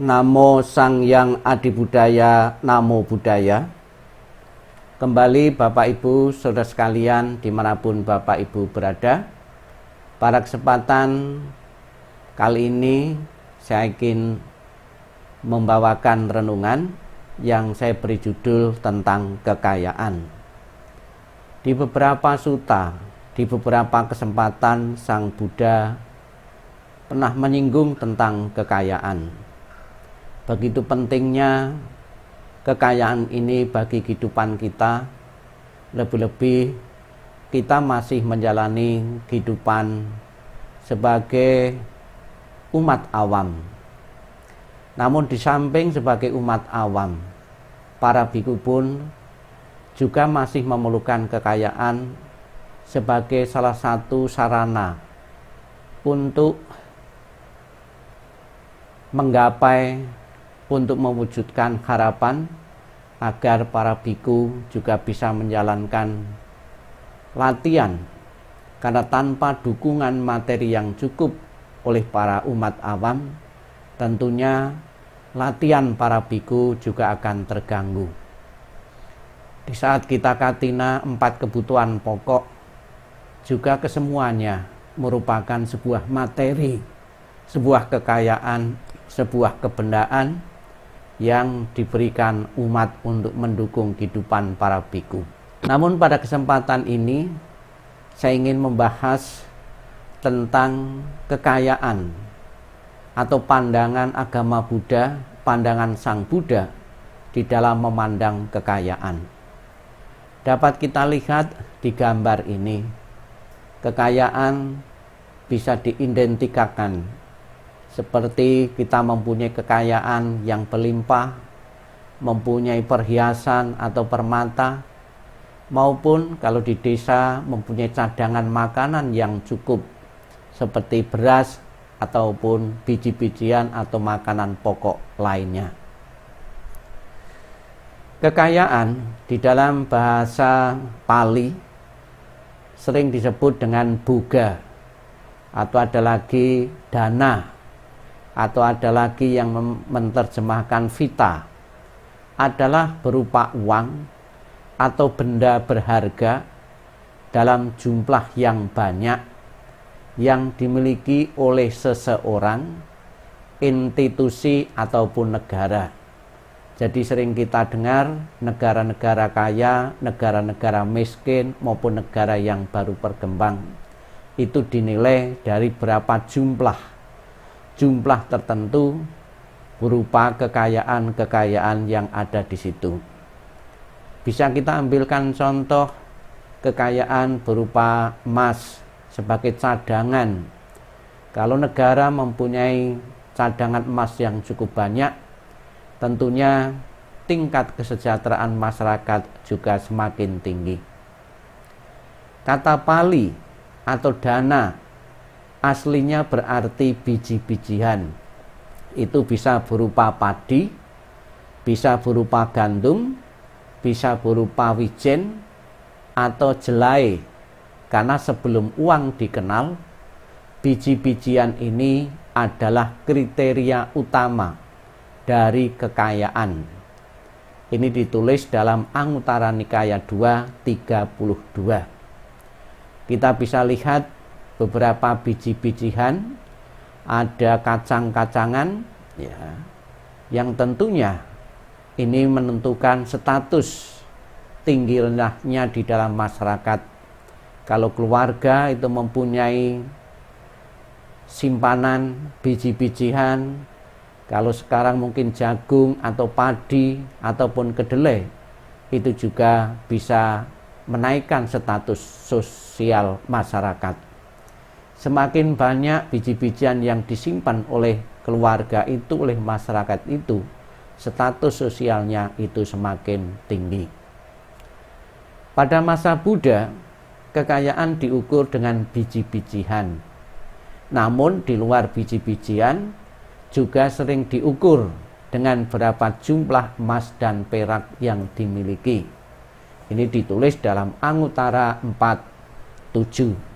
Namo Sang Hyang Adibudaya, Namo Buddhaya. Kembali Bapak Ibu, Saudara sekalian dimanapun Bapak Ibu berada. Pada kesempatan kali ini saya ingin membawakan renungan yang saya beri judul tentang kekayaan. Di beberapa sutta, di beberapa kesempatan Sang Buddha pernah menyinggung tentang kekayaan. Begitu pentingnya kekayaan ini bagi kehidupan kita, lebih-lebih kita masih menjalani kehidupan sebagai umat awam. Namun di samping sebagai umat awam, para biku pun juga masih memerlukan kekayaan sebagai salah satu sarana untuk menggapai, untuk mewujudkan harapan agar para biku juga bisa menjalankan latihan, karena tanpa dukungan materi yang cukup oleh para umat awam, tentunya latihan para biku juga akan terganggu. Di saat kita katina 4 kebutuhan pokok, juga kesemuanya merupakan sebuah materi, sebuah kekayaan, sebuah kebendaan yang diberikan umat untuk mendukung kehidupan para biku. Namun pada kesempatan ini saya ingin membahas tentang kekayaan atau pandangan agama Buddha, pandangan Sang Buddha di dalam memandang kekayaan. Dapat kita lihat di gambar ini, kekayaan bisa diidentikan seperti kita mempunyai kekayaan yang berlimpah, mempunyai perhiasan atau permata, maupun kalau di desa mempunyai cadangan makanan yang cukup seperti beras ataupun biji-bijian atau makanan pokok lainnya. Kekayaan di dalam bahasa Pali sering disebut dengan buga, atau ada lagi dana, atau ada lagi yang menerjemahkan vita, adalah berupa uang atau benda berharga dalam jumlah yang banyak yang dimiliki oleh seseorang, institusi ataupun negara. Jadi sering kita dengar negara-negara kaya, negara-negara miskin maupun negara yang baru berkembang itu dinilai dari berapa jumlah tertentu berupa kekayaan-kekayaan yang ada di situ. Bisa kita ambilkan contoh kekayaan berupa emas sebagai cadangan. Kalau negara mempunyai cadangan emas yang cukup banyak, tentunya tingkat kesejahteraan masyarakat juga semakin tinggi. Kata Pali atau dana aslinya berarti biji-bijian. Itu bisa berupa padi, bisa berupa gandum, bisa berupa wijen atau jelai. Karena sebelum uang dikenal, biji-bijian ini adalah kriteria utama dari kekayaan. Ini ditulis dalam Anguttara Nikaya 2:32. Kita bisa lihat beberapa biji-bijian, ada kacang-kacangan ya, yang tentunya ini menentukan status tinggi rendahnya di dalam masyarakat. Kalau keluarga itu mempunyai simpanan biji-bijian, kalau sekarang mungkin jagung atau padi ataupun kedelai, itu juga bisa menaikkan status sosial masyarakat. Semakin banyak biji-bijian yang disimpan oleh keluarga itu, oleh masyarakat itu, status sosialnya itu semakin tinggi. Pada masa Buddha, kekayaan diukur dengan biji-bijian. Namun di luar biji-bijian juga sering diukur dengan berapa jumlah emas dan perak yang dimiliki. Ini ditulis dalam Anguttara 4:7.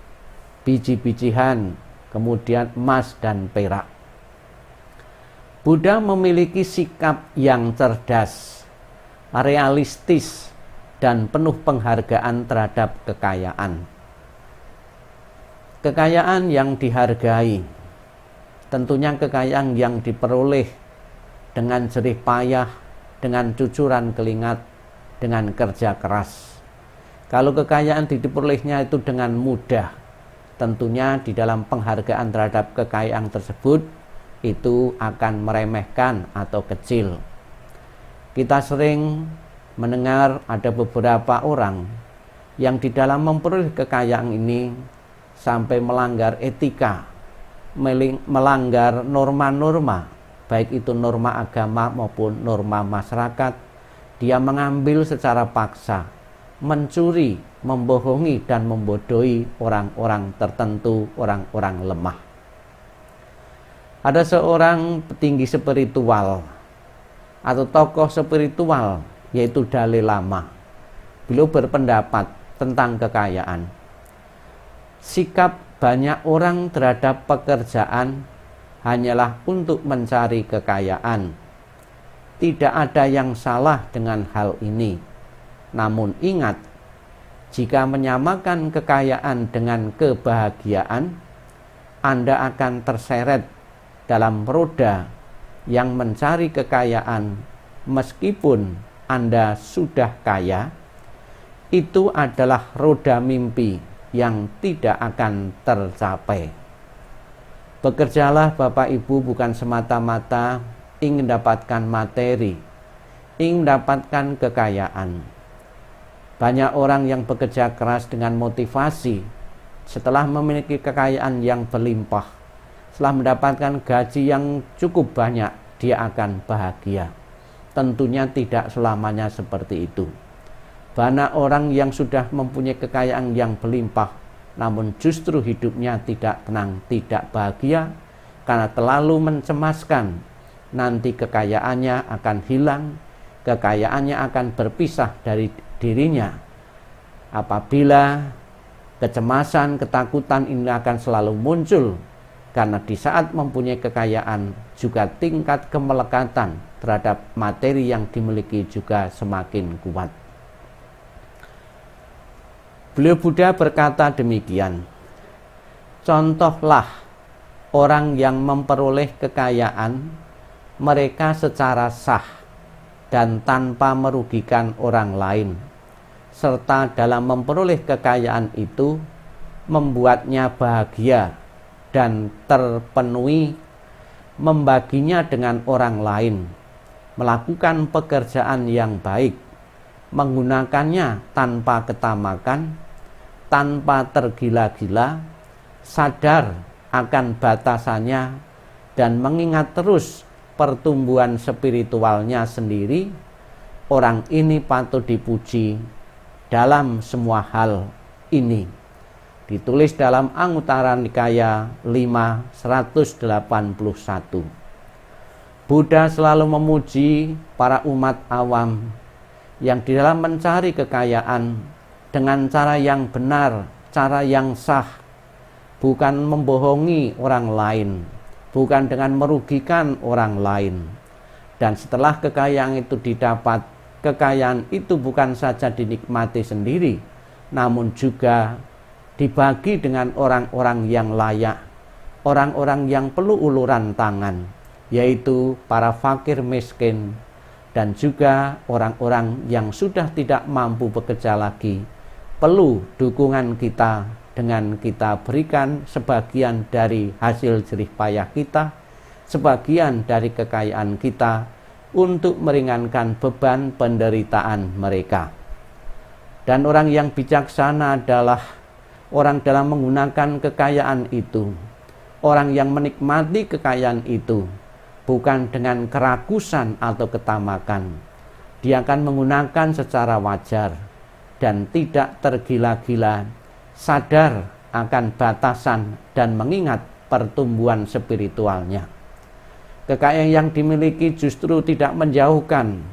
Biji-bijian, kemudian emas dan perak. Buddha memiliki sikap yang cerdas, realistis, dan penuh penghargaan terhadap kekayaan. Kekayaan yang dihargai, tentunya kekayaan yang diperoleh dengan jerih payah, dengan cucuran keringat, dengan kerja keras. Kalau kekayaan diperolehnya itu dengan mudah, tentunya di dalam penghargaan terhadap kekayaan tersebut itu akan meremehkan atau kecil. Kita sering mendengar ada beberapa orang yang di dalam memperoleh kekayaan ini sampai melanggar etika, melanggar norma-norma, baik itu norma agama maupun norma masyarakat. Dia mengambil secara paksa, mencuri, membohongi, dan membodohi orang-orang tertentu, orang-orang lemah. Ada seorang petinggi spiritual atau tokoh spiritual, yaitu Dalai Lama. Beliau berpendapat tentang kekayaan. Sikap banyak orang terhadap pekerjaan hanyalah untuk mencari kekayaan. Tidak ada yang salah dengan hal ini. Namun ingat, jika menyamakan kekayaan dengan kebahagiaan, Anda akan terseret dalam roda yang mencari kekayaan. Meskipun Anda sudah kaya, itu adalah roda mimpi yang tidak akan tercapai. Bekerjalah Bapak Ibu bukan semata-mata ingin mendapatkan materi, ingin mendapatkan kekayaan. Banyak orang yang bekerja keras dengan motivasi setelah memiliki kekayaan yang berlimpah, setelah mendapatkan gaji yang cukup banyak, dia akan bahagia. Tentunya tidak selamanya seperti itu. Banyak orang yang sudah mempunyai kekayaan yang berlimpah, namun justru hidupnya tidak tenang, tidak bahagia, karena terlalu mencemaskan. Nanti kekayaannya akan hilang, kekayaannya akan berpisah dari dirinya. Apabila kecemasan, ketakutan ini akan selalu muncul, karena di saat mempunyai kekayaan juga tingkat kemelekatan terhadap materi yang dimiliki juga semakin kuat. Beliau Buddha berkata demikian, contohlah orang yang memperoleh kekayaan mereka secara sah dan tanpa merugikan orang lain, serta dalam memperoleh kekayaan itu membuatnya bahagia dan terpenuhi, membaginya dengan orang lain, melakukan pekerjaan yang baik, menggunakannya tanpa ketamakan, tanpa tergila-gila, sadar akan batasannya, dan mengingat terus pertumbuhan spiritualnya sendiri. Orang ini patut dipuji dalam semua hal ini. Ditulis dalam Anguttara Nikaya 5/181. Buddha selalu memuji para umat awam yang di dalam mencari kekayaan dengan cara yang benar, cara yang sah, bukan membohongi orang lain, bukan dengan merugikan orang lain. Dan setelah kekayaan itu didapat, kekayaan itu bukan saja dinikmati sendiri, namun juga dibagi dengan orang-orang yang layak, orang-orang yang perlu uluran tangan, yaitu para fakir miskin, dan juga orang-orang yang sudah tidak mampu bekerja lagi, perlu dukungan kita dengan kita berikan sebagian dari hasil jerih payah kita, sebagian dari kekayaan kita untuk meringankan beban penderitaan mereka. Dan orang yang bijaksana adalah orang dalam menggunakan kekayaan itu, orang yang menikmati kekayaan itu bukan dengan kerakusan atau ketamakan. Dia akan menggunakan secara wajar dan tidak tergila-gila, sadar akan batasan dan mengingat pertumbuhan spiritualnya. Kekayaan yang dimiliki justru tidak menjauhkan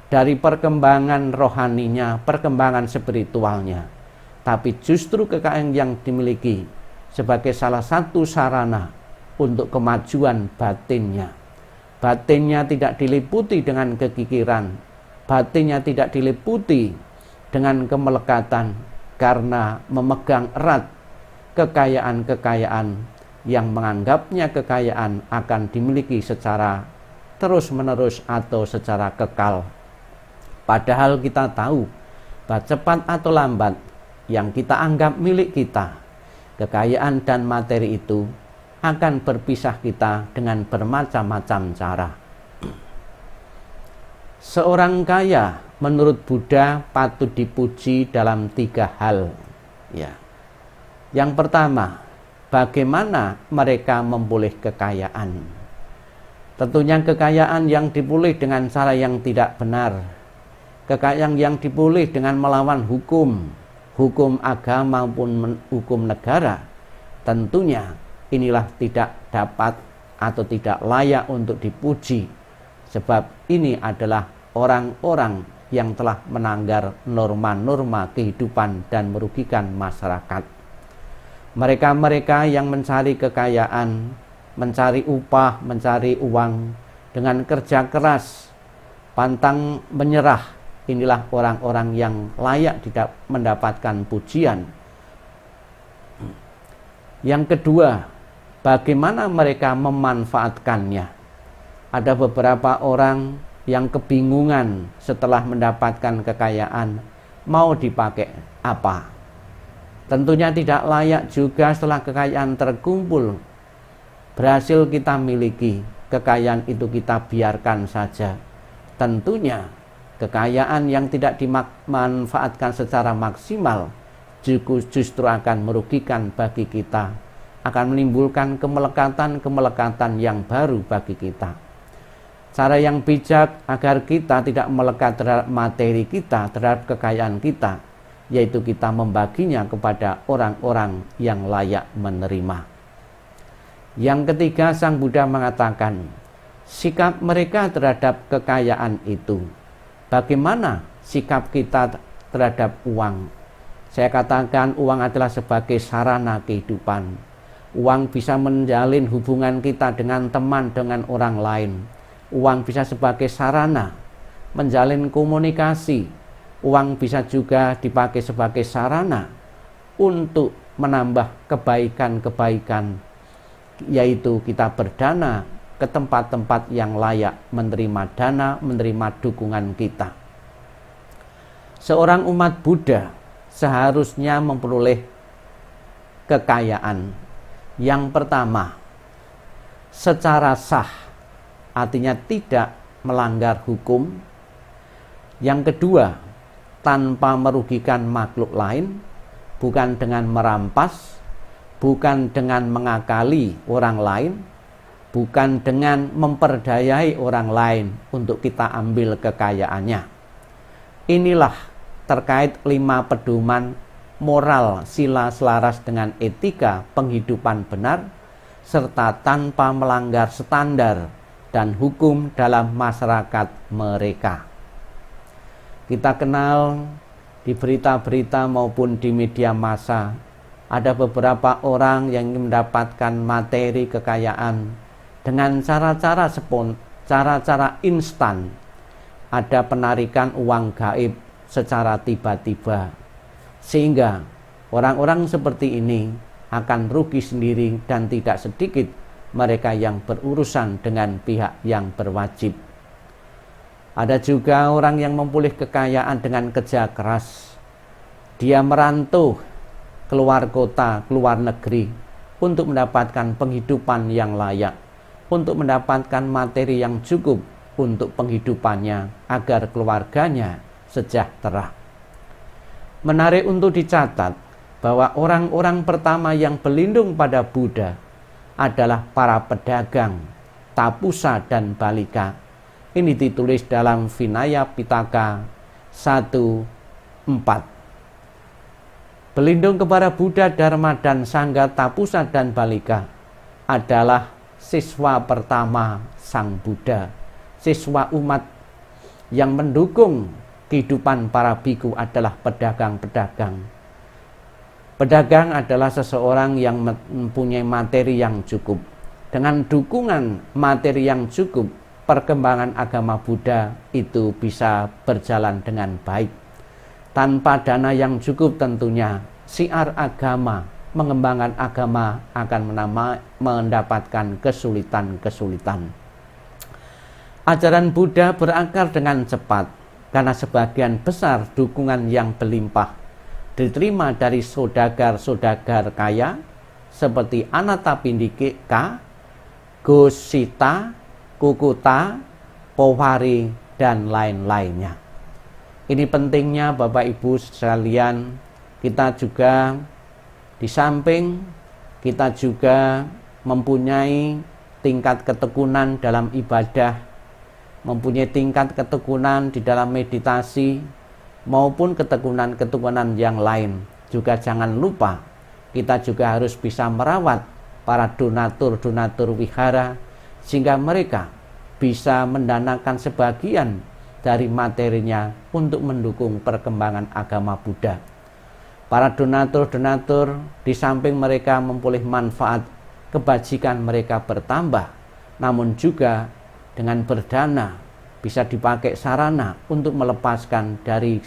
dari perkembangan rohaninya, perkembangan spiritualnya, tapi justru kekayaan yang dimiliki sebagai salah satu sarana untuk kemajuan batinnya. batinnya tidak diliputi dengan kekikiran, batinnya tidak diliputi dengan kemelekatan karena memegang erat kekayaan-kekayaan yang menganggapnya kekayaan akan dimiliki secara terus-menerus atau secara kekal. Padahal kita tahu bahwa cepat atau lambat yang kita anggap milik kita, kekayaan dan materi itu akan berpisah kita dengan bermacam-macam cara. Seorang kaya menurut Buddha patut dipuji dalam 3 hal. Ya. Yang pertama, bagaimana mereka memperoleh kekayaan. Tentunya kekayaan yang diperoleh dengan cara yang tidak benar, kekayaan yang diperoleh dengan melawan hukum agama maupun hukum negara, tentunya inilah tidak dapat atau tidak layak untuk dipuji, sebab ini adalah orang-orang yang telah melanggar norma-norma kehidupan dan merugikan masyarakat. Mereka-mereka yang mencari kekayaan, mencari upah, mencari uang dengan kerja keras, pantang menyerah, inilah orang-orang yang layak tidak mendapatkan pujian. Yang kedua, bagaimana mereka memanfaatkannya. Ada beberapa orang yang kebingungan setelah mendapatkan kekayaan, mau dipakai apa. Tentunya tidak layak juga setelah kekayaan terkumpul, berhasil kita miliki, kekayaan itu kita biarkan saja. Tentunya kekayaan yang tidak dimanfaatkan secara maksimal justru akan merugikan bagi kita, akan menimbulkan kemelekatan-kemelekatan yang baru bagi kita. Cara yang bijak agar kita tidak melekat terhadap materi kita, terhadap kekayaan kita, yaitu kita membaginya kepada orang-orang yang layak menerima. Yang ketiga, Sang Buddha mengatakan, sikap mereka terhadap kekayaan itu. Bagaimana sikap kita terhadap uang? Saya katakan uang adalah sebagai sarana kehidupan. Uang bisa menjalin hubungan kita dengan teman, dengan orang lain. Uang bisa sebagai sarana menjalin komunikasi. Uang bisa juga dipakai sebagai sarana untuk menambah kebaikan-kebaikan, yaitu kita berdana ke tempat-tempat yang layak menerima dana, menerima dukungan kita. Seorang umat Buddha seharusnya memperoleh kekayaan. Yang pertama, secara sah, artinya tidak melanggar hukum. Yang kedua, tanpa merugikan makhluk lain, bukan dengan merampas, bukan dengan mengakali orang lain, bukan dengan memperdayai orang lain untuk kita ambil kekayaannya. Inilah terkait 5 pedoman moral sila selaras dengan etika penghidupan benar, serta tanpa melanggar standar dan hukum dalam masyarakat mereka. Kita kenal di berita-berita maupun di media massa, ada beberapa orang yang mendapatkan materi kekayaan dengan cara-cara instan. Ada penarikan uang gaib secara tiba-tiba, sehingga orang-orang seperti ini akan rugi sendiri dan tidak sedikit mereka yang berurusan dengan pihak yang berwajib. Ada juga orang yang memperoleh kekayaan dengan kerja keras. Dia merantau keluar kota, keluar negeri untuk mendapatkan penghidupan yang layak, untuk mendapatkan materi yang cukup untuk penghidupannya agar keluarganya sejahtera. Menarik untuk dicatat bahwa orang-orang pertama yang berlindung pada Buddha adalah para pedagang, tapusa dan balika. Ini ditulis dalam Vinaya Pitaka 1.4. Berlindung kepada Buddha, Dharma dan Sangha, tapusa dan balika adalah siswa pertama Sang Buddha. Siswa umat yang mendukung kehidupan para biku adalah pedagang-pedagang. Pedagang adalah seseorang yang mempunyai materi yang cukup. Dengan dukungan materi yang cukup, perkembangan agama Buddha itu bisa berjalan dengan baik. Tanpa dana yang cukup tentunya, siar agama, mengembangkan agama akan mendapatkan kesulitan-kesulitan. Ajaran Buddha berakar dengan cepat karena sebagian besar dukungan yang berlimpah diterima dari saudagar-saudagar kaya seperti Anathapindika, Gosita, Kukuta, Powari, dan lain-lainnya. Ini pentingnya Bapak Ibu sekalian, kita juga di samping kita juga mempunyai tingkat ketekunan dalam ibadah, mempunyai tingkat ketekunan di dalam meditasi, maupun ketekunan-ketekunan yang lain. Juga jangan lupa, kita juga harus bisa merawat para donatur-donatur wihara, sehingga mereka bisa mendanakan sebagian dari materinya untuk mendukung perkembangan agama Buddha. Para donatur-donatur di samping mereka memperoleh manfaat, kebajikan mereka bertambah, namun juga dengan berdana bisa dipakai sarana untuk melepaskan dari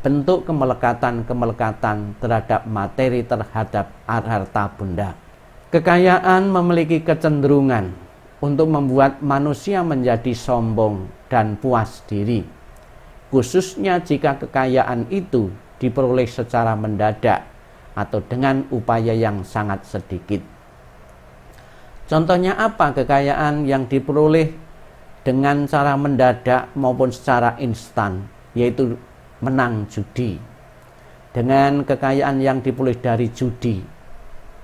bentuk kemelekatan terhadap materi, terhadap harta benda. Kekayaan memiliki kecenderungan untuk membuat manusia menjadi sombong dan puas diri, khususnya jika kekayaan itu diperoleh secara mendadak atau dengan upaya yang sangat sedikit. Contohnya apa kekayaan yang diperoleh dengan cara mendadak maupun secara instan, yaitu menang judi. Dengan kekayaan yang diperoleh dari judi,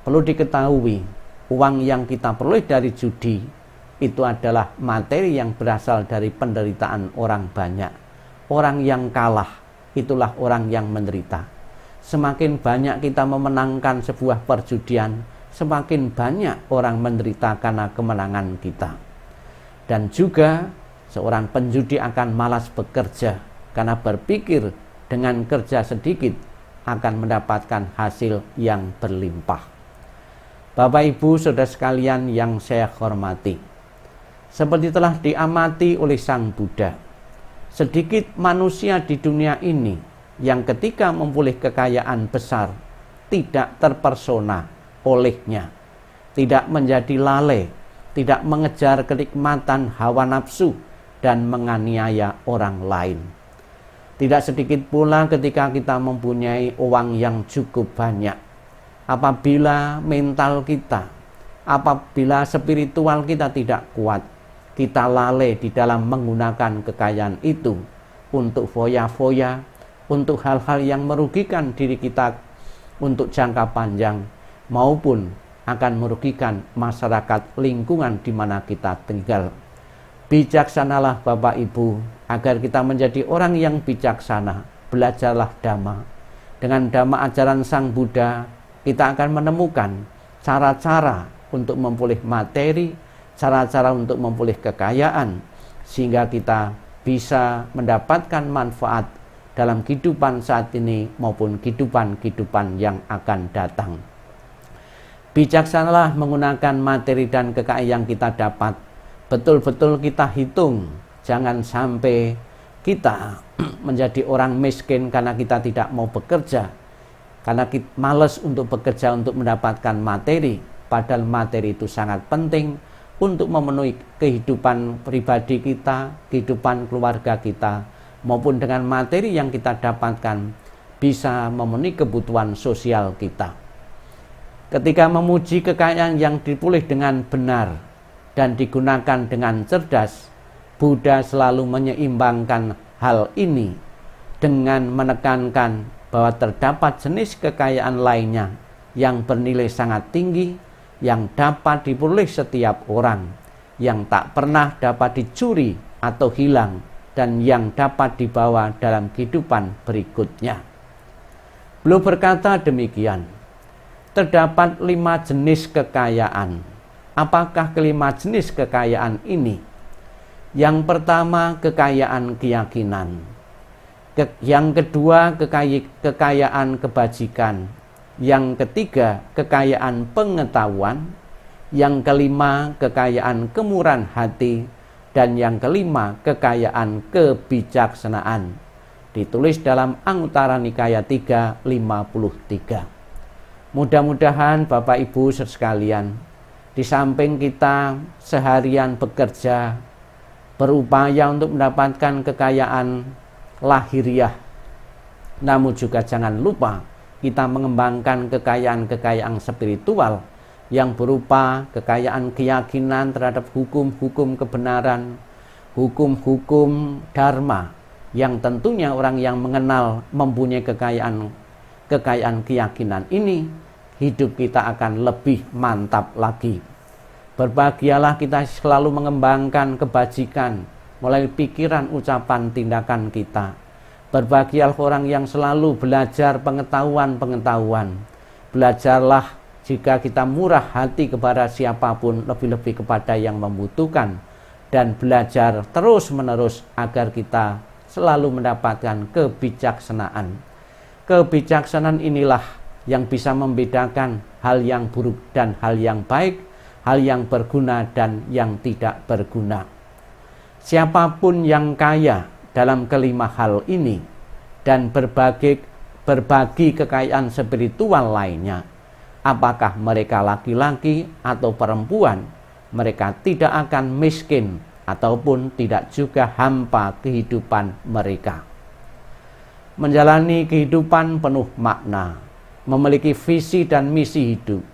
perlu diketahui, uang yang kita peroleh dari judi itu adalah materi yang berasal dari penderitaan orang banyak. Orang yang kalah, itulah orang yang menderita. Semakin banyak kita memenangkan sebuah perjudian, semakin banyak orang menderita karena kemenangan kita. Dan juga seorang penjudi akan malas bekerja karena berpikir dengan kerja sedikit akan mendapatkan hasil yang berlimpah. Bapak Ibu Saudara sekalian yang saya hormati, seperti telah diamati oleh Sang Buddha, sedikit manusia di dunia ini yang ketika memperoleh kekayaan besar tidak terpersona olehnya, tidak menjadi lalai, tidak mengejar kenikmatan hawa nafsu dan menganiaya orang lain. Tidak sedikit pula ketika kita mempunyai uang yang cukup banyak, apabila mental kita, apabila spiritual kita tidak kuat, kita lalai di dalam menggunakan kekayaan itu untuk foya-foya, untuk hal-hal yang merugikan diri kita untuk jangka panjang, maupun akan merugikan masyarakat lingkungan di mana kita tinggal. Bijaksanalah Bapak Ibu, agar kita menjadi orang yang bijaksana. Belajarlah Dhamma. Dengan Dhamma ajaran Sang Buddha, kita akan menemukan cara-cara untuk memperoleh materi, cara-cara untuk memperoleh kekayaan, sehingga kita bisa mendapatkan manfaat dalam kehidupan saat ini maupun kehidupan yang akan datang. Bijaksanalah menggunakan materi dan kekayaan yang kita dapat. Betul-betul kita hitung, jangan sampai kita menjadi orang miskin karena kita tidak mau bekerja, karena kita malas untuk bekerja untuk mendapatkan materi, padahal materi itu sangat penting untuk memenuhi kehidupan pribadi kita, kehidupan keluarga kita, maupun dengan materi yang kita dapatkan bisa memenuhi kebutuhan sosial kita. Ketika memuji kekayaan yang dipulih dengan benar dan digunakan dengan cerdas, Buddha selalu menyeimbangkan hal ini dengan menekankan bahwa terdapat jenis kekayaan lainnya yang bernilai sangat tinggi, yang dapat diperoleh setiap orang, yang tak pernah dapat dicuri atau hilang, dan yang dapat dibawa dalam kehidupan berikutnya. Beliau berkata demikian, terdapat 5 jenis kekayaan. Apakah kelima jenis kekayaan ini? Yang pertama, kekayaan keyakinan. Yang kedua, kekayaan kebajikan. Yang ketiga, kekayaan pengetahuan. Yang kelima, kekayaan kemurahan hati. Dan yang kelima, kekayaan kebijaksanaan. Ditulis dalam Anguttara Nikaya 353. Mudah-mudahan Bapak Ibu sekalian, di samping kita seharian bekerja, berupaya untuk mendapatkan kekayaan lahiriah, namun juga jangan lupa kita mengembangkan kekayaan-kekayaan spiritual yang berupa kekayaan keyakinan terhadap hukum-hukum kebenaran, hukum-hukum dharma, yang tentunya orang yang mengenal mempunyai kekayaan keyakinan ini, hidup kita akan lebih mantap lagi. Berbahagialah kita selalu mengembangkan kebajikan mulai pikiran, ucapan, tindakan kita. Berbahagialah orang yang selalu belajar pengetahuan. Belajarlah jika kita murah hati kepada siapapun, lebih-lebih kepada yang membutuhkan, dan belajar terus-menerus agar kita selalu mendapatkan kebijaksanaan. Kebijaksanaan inilah yang bisa membedakan hal yang buruk dan hal yang baik, hal yang berguna dan yang tidak berguna. Siapapun yang kaya dalam kelima hal ini dan berbagi kekayaan spiritual lainnya, apakah mereka laki-laki atau perempuan, mereka tidak akan miskin ataupun tidak juga hampa kehidupan mereka. Menjalani kehidupan penuh makna, memiliki visi dan misi hidup,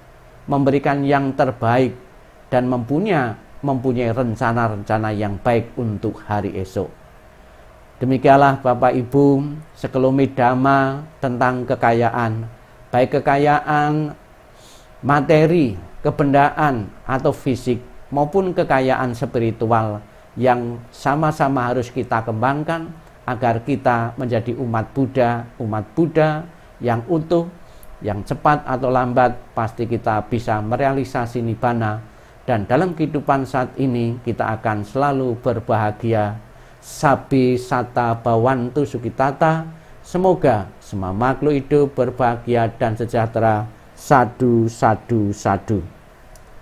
memberikan yang terbaik, dan mempunyai rencana-rencana yang baik untuk hari esok. Demikianlah Bapak Ibu sekelumit dhamma tentang kekayaan, baik kekayaan materi, kebendaan atau fisik, maupun kekayaan spiritual yang sama-sama harus kita kembangkan agar kita menjadi umat Buddha yang utuh, yang cepat atau lambat pasti kita bisa merealisasi nibbana, dan dalam kehidupan saat ini kita akan selalu berbahagia. Sabbi satta bhavantu sukhitata. Semoga semua makhluk hidup berbahagia dan sejahtera. Sadu, sadu, sadu.